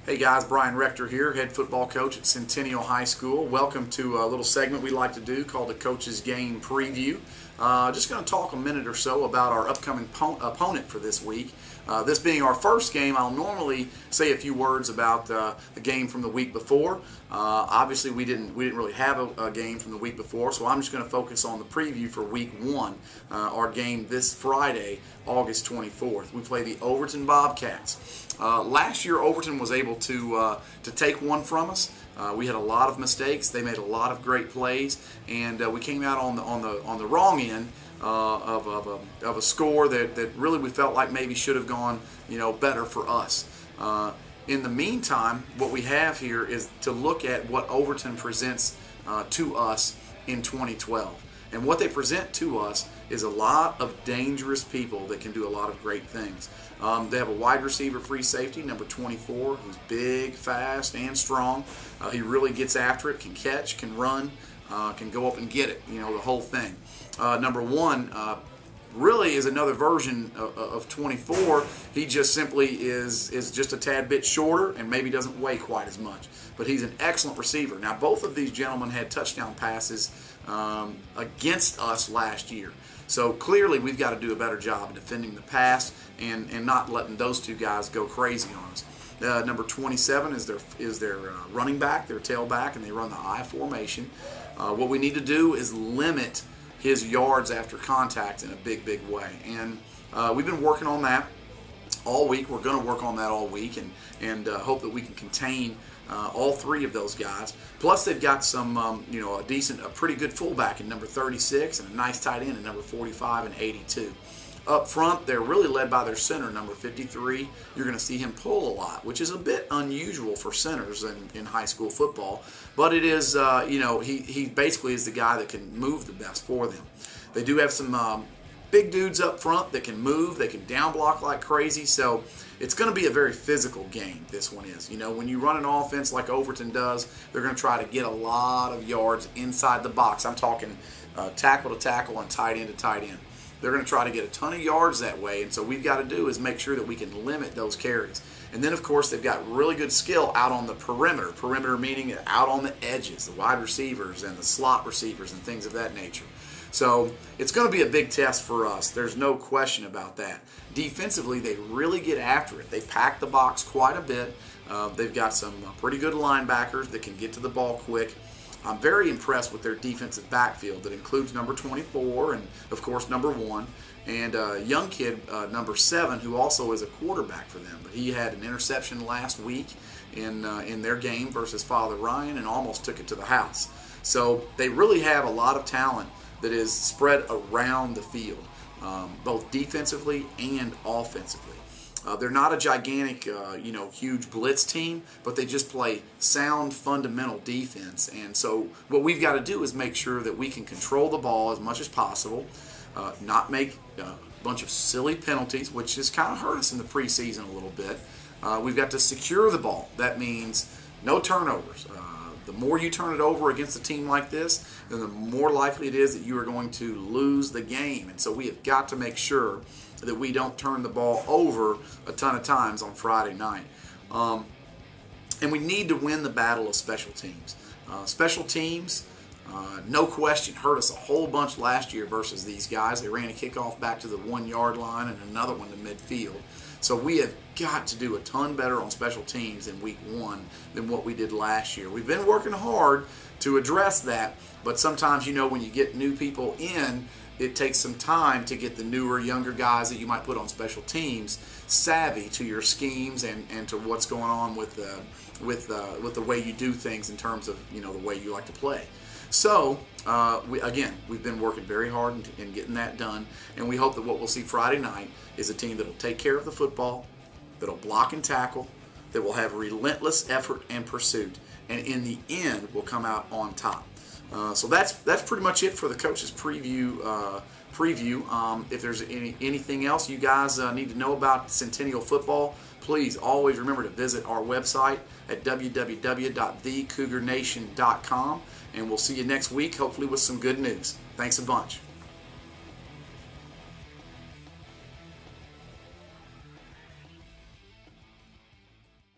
Hey guys, Brian Rector here, head football coach at Centennial High School. Welcome to a little segment we like to do called the Coach's Game Preview. Just going to talk a minute or so about our upcoming opponent for this week. This being our first game, I'll normally say a few words about the game from the week before. Obviously, we didn't really have a game from the week before, so I'm just going to focus on the preview for week one, our game this Friday, August 24th. We play the Overton Bobcats. Last year, Overton was able to take one from us. We had a lot of mistakes. They made a lot of great plays, and we came out on the wrong end of a score that really we felt like maybe should have gone better for us. In the meantime, what we have here is to look at what Overton presents to us in 2012. And what they present to us is a lot of dangerous people that can do a lot of great things. They have a wide receiver free safety, number 24, who's big, fast, and strong. He really gets after it, can catch, can run, can go up and get it, the whole thing. Number one really is another version of 24. He just simply is just a tad bit shorter and maybe doesn't weigh quite as much. But he's an excellent receiver. Now, both of these gentlemen had touchdown passes against us last year. So clearly we've got to do a better job of defending the pass and not letting those two guys go crazy on us. Number 27 is their running back, their tailback, and they run the I formation. What we need to do is limit his yards after contact in a big way. And we've been working on that all week. We're going to work on that all week and hope that we can contain all three of those guys. Plus, they've got some, a pretty good fullback in number 36 and a nice tight end in number 45 and 82. Up front, they're really led by their center, number 53. You're going to see him pull a lot, which is a bit unusual for centers in high school football. But it is, he basically is the guy that can move the best for them. They do have some big dudes up front that can move. They can down block like crazy. So it's going to be a very physical game, this one is. When you run an offense like Overton does, they're going to try to get a lot of yards inside the box. I'm talking tackle to tackle and tight end to tight end. They're going to try to get a ton of yards that way, and so what we've got to do is make sure that we can limit those carries. And then, of course, they've got really good skill out on the perimeter. Perimeter meaning out on the edges, the wide receivers and the slot receivers and things of that nature. So it's going to be a big test for us. There's no question about that. Defensively, they really get after it. They pack the box quite a bit. They've got some pretty good linebackers that can get to the ball quick. I'm very impressed with their defensive backfield that includes number 24 and, of course, number 1, and a young kid, number 7, who also is a quarterback for them. But he had an interception last week in their game versus Father Ryan and almost took it to the house. So they really have a lot of talent that is spread around the field, both defensively and offensively. They're not a gigantic, huge blitz team, but they just play sound, fundamental defense. And so what we've got to do is make sure that we can control the ball as much as possible, not make a bunch of silly penalties, which has kind of hurt us in the preseason a little bit. We've got to secure the ball. That means no turnovers. The more you turn it over against a team like this, then the more likely it is that you are going to lose the game. And so we have got to make sure that we don't turn the ball over a ton of times on Friday night. And we need to win the battle of special teams. Special teams, no question, hurt us a whole bunch last year versus these guys. They ran a kickoff back to the 1-yard line and another one to midfield. So we have got to do a ton better on special teams in week 1 than what we did last year. We've been working hard to address that, but sometimes, when you get new people in, it takes some time to get the newer, younger guys that you might put on special teams savvy to your schemes and to what's going on with the way you do things in terms of the way you like to play. So we've been working very hard in getting that done, and we hope that what we'll see Friday night is a team that will take care of the football, that will block and tackle, that will have relentless effort and pursuit, and in the end will come out on top. So that's pretty much it for the coach's preview. If there's anything else you guys need to know about Centennial football, please always remember to visit our website at www.thecougarnation.com, and we'll see you next week, hopefully with some good news. Thanks a bunch.